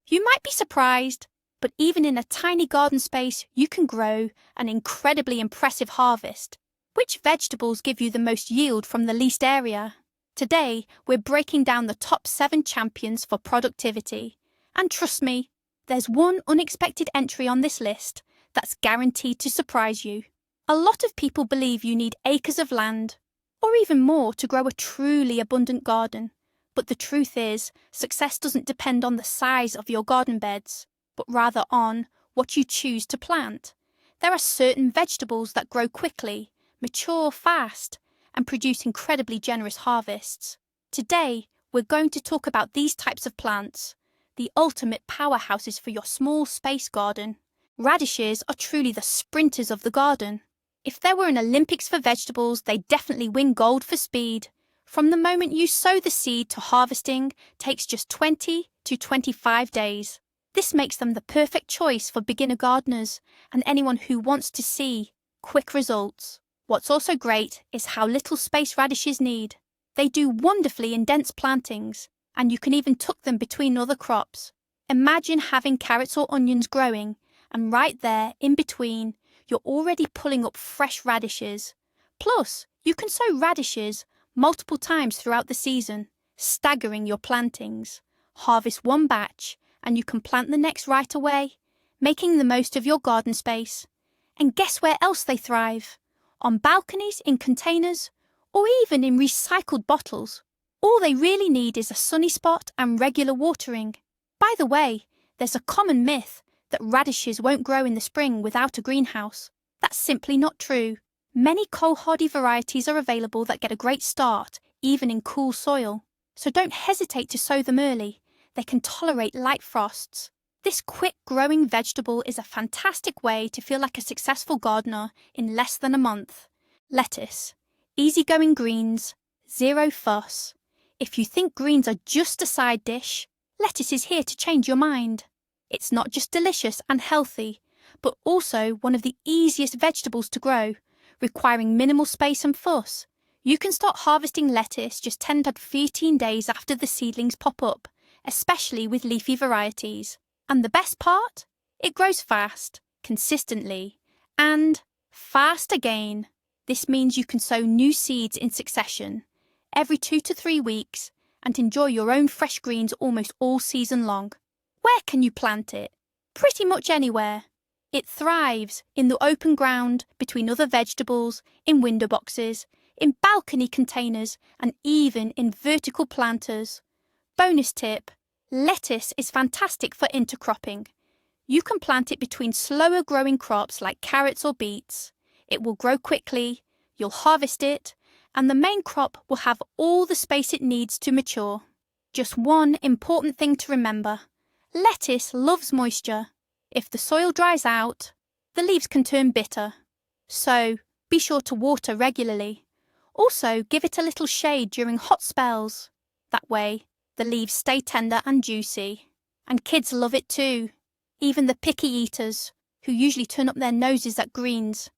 You might be surprised, but even in a tiny garden space, you can grow an incredibly impressive harvest. Which vegetables give you the most yield from the least area? Today, we're breaking down the top 7 champions for productivity. And trust me, there's one unexpected entry on this list that's guaranteed to surprise you. A lot of people believe you need acres of land, or even more, to grow a truly abundant garden. But the truth is, success doesn't depend on the size of your garden beds, but rather on what you choose to plant. There are certain vegetables that grow quickly, mature fast, and produce incredibly generous harvests. Today, we're going to talk about these types of plants, the ultimate powerhouses for your small space garden. Radishes are truly the sprinters of the garden. If there were an Olympics for vegetables, they'd definitely win gold for speed. From the moment you sow the seed to harvesting takes just 20 to 25 days. This makes them the perfect choice for beginner gardeners and anyone who wants to see quick results. What's also great is how little space radishes need. They do wonderfully in dense plantings, and you can even tuck them between other crops. Imagine having carrots or onions growing, and right there in between, you're already pulling up fresh radishes. Plus, you can sow radishes multiple times throughout the season, staggering your plantings. Harvest one batch, and you can plant the next right away, making the most of your garden space. And guess where else they thrive? On balconies, in containers, or even in recycled bottles. All they really need is a sunny spot and regular watering. By the way, there's a common myth that radishes won't grow in the spring without a greenhouse. That's simply not true. Many cold-hardy varieties are available that get a great start, even in cool soil. So don't hesitate to sow them early. They can tolerate light frosts. This quick-growing vegetable is a fantastic way to feel like a successful gardener in less than a month. Lettuce. Easy-going greens. Zero fuss. If you think greens are just a side dish, lettuce is here to change your mind. It's not just delicious and healthy, but also one of the easiest vegetables to grow, requiring minimal space and fuss. You can start harvesting lettuce just 10 to 15 days after the seedlings pop up, especially with leafy varieties. And the best part? It grows fast, consistently, and fast again. This means you can sow new seeds in succession, every 2 to 3 weeks, and enjoy your own fresh greens almost all season long. Where can you plant it? Pretty much anywhere. It thrives in the open ground, between other vegetables, in window boxes, in balcony containers, and even in vertical planters. Bonus tip: lettuce is fantastic for intercropping. You can plant it between slower growing crops like carrots or beets. It will grow quickly, you'll harvest it, and the main crop will have all the space it needs to mature. Just one important thing to remember: lettuce loves moisture. If the soil dries out, the leaves can turn bitter. So, be sure to water regularly. Also, give it a little shade during hot spells. That way, the leaves stay tender and juicy. And kids love it too. Even the picky eaters, who usually turn up their noses at greens.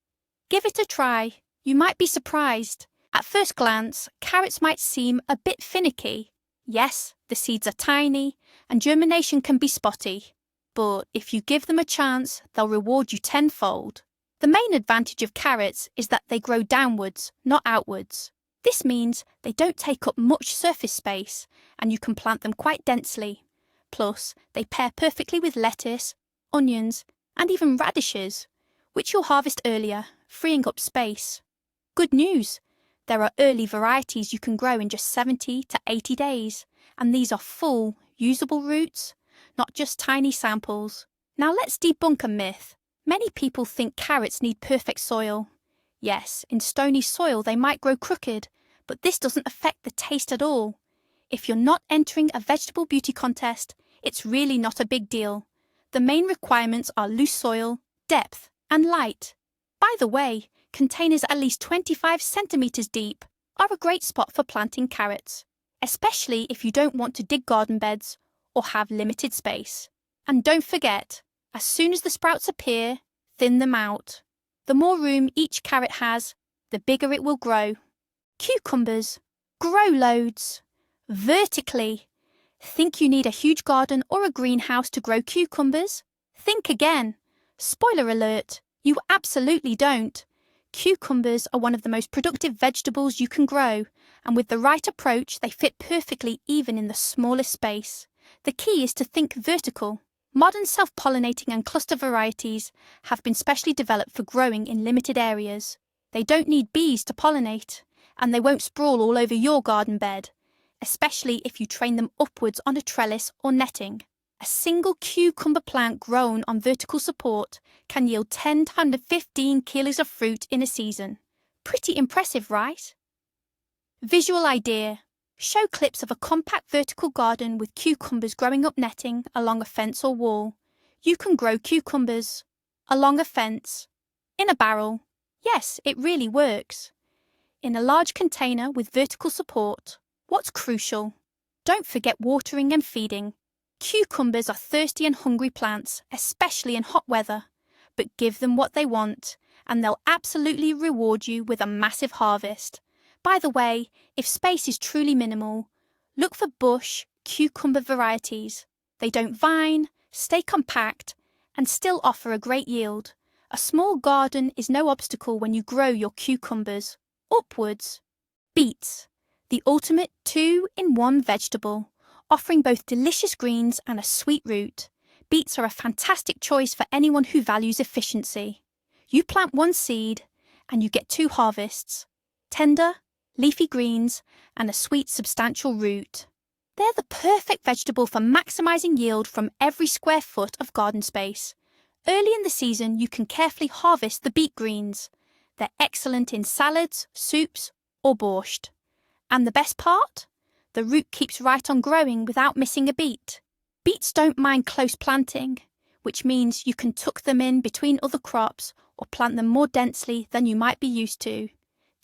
Give it a try. You might be surprised. At first glance, carrots might seem a bit finicky. Yes, the seeds are tiny, and germination can be spotty. But if you give them a chance, they'll reward you tenfold. The main advantage of carrots is that they grow downwards, not outwards. This means they don't take up much surface space, and you can plant them quite densely. Plus, they pair perfectly with lettuce, onions, and even radishes, which you'll harvest earlier, freeing up space. Good news! There are early varieties you can grow in just 70 to 80 days, and these are full, usable roots, not just tiny samples. Now let's debunk a myth. Many people think carrots need perfect soil. Yes, in stony soil they might grow crooked, but this doesn't affect the taste at all. If you're not entering a vegetable beauty contest, it's really not a big deal. The main requirements are loose soil, depth, and light. By the way, containers at least 25 centimeters deep are a great spot for planting carrots, especially if you don't want to dig garden beds or have limited space. And don't forget, as soon as the sprouts appear, thin them out. The more room each carrot has, the bigger it will grow. Cucumbers. Grow loads. Vertically. Think you need a huge garden or a greenhouse to grow cucumbers? Think again. Spoiler alert, you absolutely don't. Cucumbers are one of the most productive vegetables you can grow, and with the right approach, they fit perfectly even in the smallest space. The key is to think vertical. Modern self-pollinating and cluster varieties have been specially developed for growing in limited areas. They don't need bees to pollinate, and they won't sprawl all over your garden bed, especially if you train them upwards on a trellis or netting. A single cucumber plant grown on vertical support can yield 10 to 15 kilos of fruit in a season. Pretty impressive, right? Visual idea. Show clips of a compact vertical garden with cucumbers growing up netting along a fence or wall. You can grow cucumbers. Along a fence. In a barrel. Yes, it really works. In a large container with vertical support. What's crucial? Don't forget watering and feeding. Cucumbers are thirsty and hungry plants, especially in hot weather. But give them what they want, and they'll absolutely reward you with a massive harvest. By the way, if space is truly minimal, look for bush cucumber varieties. They don't vine, stay compact, and still offer a great yield. A small garden is no obstacle when you grow your cucumbers. Upwards. Beets. The ultimate 2-in-1 vegetable, offering both delicious greens and a sweet root. Beets are a fantastic choice for anyone who values efficiency. You plant one seed and you get 2 harvests. Tender, leafy greens and a sweet, substantial root. They're the perfect vegetable for maximising yield from every square foot of garden space. Early in the season, you can carefully harvest the beet greens. They're excellent in salads, soups or borscht. And the best part? The root keeps right on growing without missing a beet. Beets don't mind close planting, which means you can tuck them in between other crops or plant them more densely than you might be used to.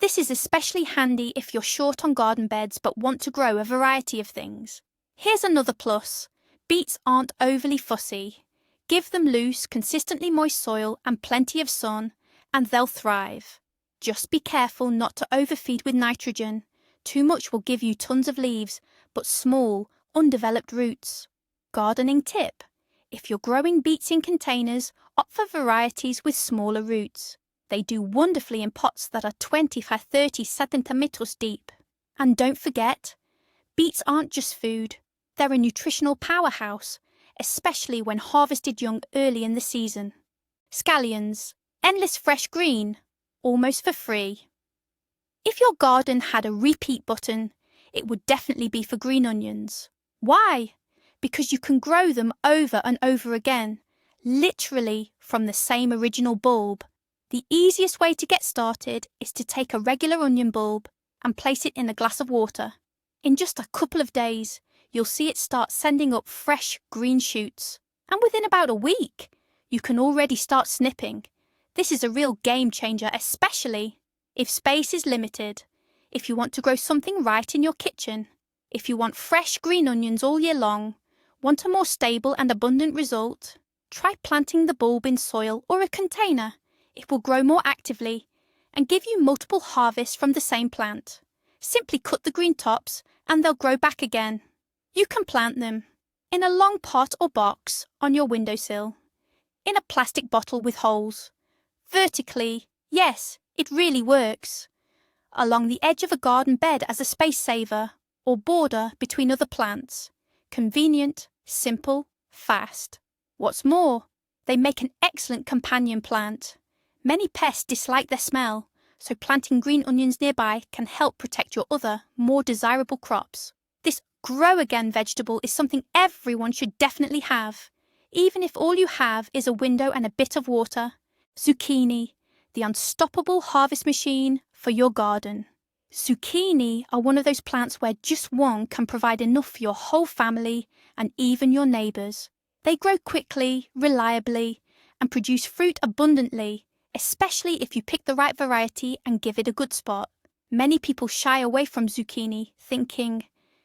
This is especially handy if you're short on garden beds but want to grow a variety of things. Here's another plus. Beets aren't overly fussy. Give them loose, consistently moist soil and plenty of sun, and they'll thrive. Just be careful not to overfeed with nitrogen. Too much will give you tons of leaves, but small, undeveloped roots. Gardening tip. If you're growing beets in containers, opt for varieties with smaller roots. They do wonderfully in pots that are 20 to 30 centimeters deep. And don't forget, beets aren't just food. They're a nutritional powerhouse, especially when harvested young early in the season. Scallions. Endless fresh green, almost for free. If your garden had a repeat button, it would definitely be for green onions. Why? Because you can grow them over and over again, literally from the same original bulb. The easiest way to get started is to take a regular onion bulb and place it in a glass of water. In just a couple of days, you'll see it start sending up fresh green shoots. And within about a week, you can already start snipping. This is a real game changer, especially if space is limited, if you want to grow something right in your kitchen, if you want fresh green onions all year long, want a more stable and abundant result, try planting the bulb in soil or a container. It will grow more actively and give you multiple harvests from the same plant. Simply cut the green tops and they'll grow back again. You can plant them in a long pot or box on your windowsill, in a plastic bottle with holes, vertically, yes, it really works, along the edge of a garden bed as a space saver, or border between other plants. Convenient, simple, fast. What's more, they make an excellent companion plant. Many pests dislike their smell, so planting green onions nearby can help protect your other, more desirable crops. This grow-again vegetable is something everyone should definitely have, even if all you have is a window and a bit of water. Zucchini, the unstoppable harvest machine for your garden. Zucchini are one of those plants where just one can provide enough for your whole family and even your neighbours. They grow quickly, reliably, and produce fruit abundantly, especially if you pick the right variety and give it a good spot. Many people shy away from zucchini, thinking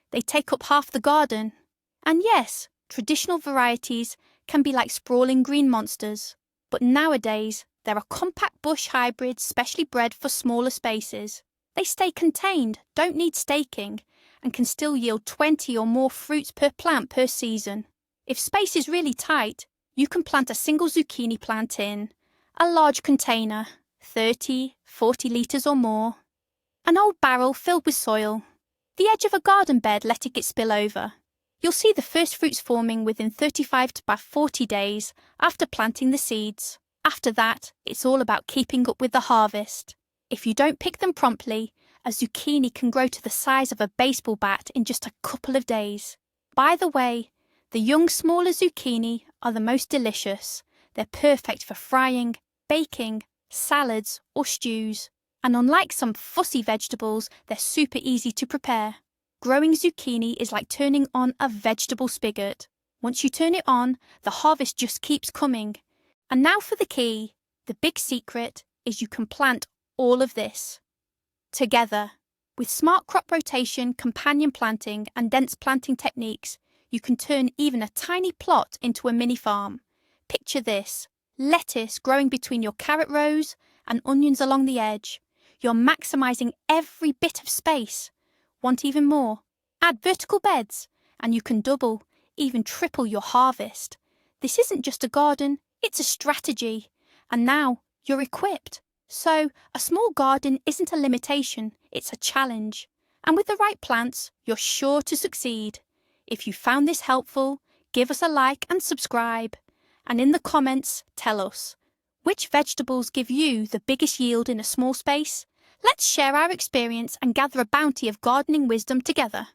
they take up half the garden. And yes, traditional varieties can be like sprawling green monsters, but nowadays there are compact bush hybrids specially bred for smaller spaces. They stay contained, don't need staking, and can still yield 20 or more fruits per plant per season. If space is really tight, you can plant a single zucchini plant in a large container, 30, 40 litres or more, an old barrel filled with soil, the edge of a garden bed letting it spill over. You'll see the first fruits forming within 35 to 40 days after planting the seeds. After that, it's all about keeping up with the harvest. If you don't pick them promptly, a zucchini can grow to the size of a baseball bat in just a couple of days. By the way, the young, smaller zucchini are the most delicious. They're perfect for frying, baking, salads, or stews. And unlike some fussy vegetables, they're super easy to prepare. Growing zucchini is like turning on a vegetable spigot. Once you turn it on, the harvest just keeps coming. And now for the key. The big secret is you can plant all of this together. With smart crop rotation, companion planting, and dense planting techniques, you can turn even a tiny plot into a mini farm. Picture this: lettuce growing between your carrot rows and onions along the edge. You're maximising every bit of space. Want even more? Add vertical beds, and you can double, even triple your harvest. This isn't just a garden, it's a strategy. And now you're equipped. So, a small garden isn't a limitation, it's a challenge. And with the right plants, you're sure to succeed. If you found this helpful, give us a like and subscribe. And in the comments, tell us, which vegetables give you the biggest yield in a small space? Let's share our experience and gather a bounty of gardening wisdom together.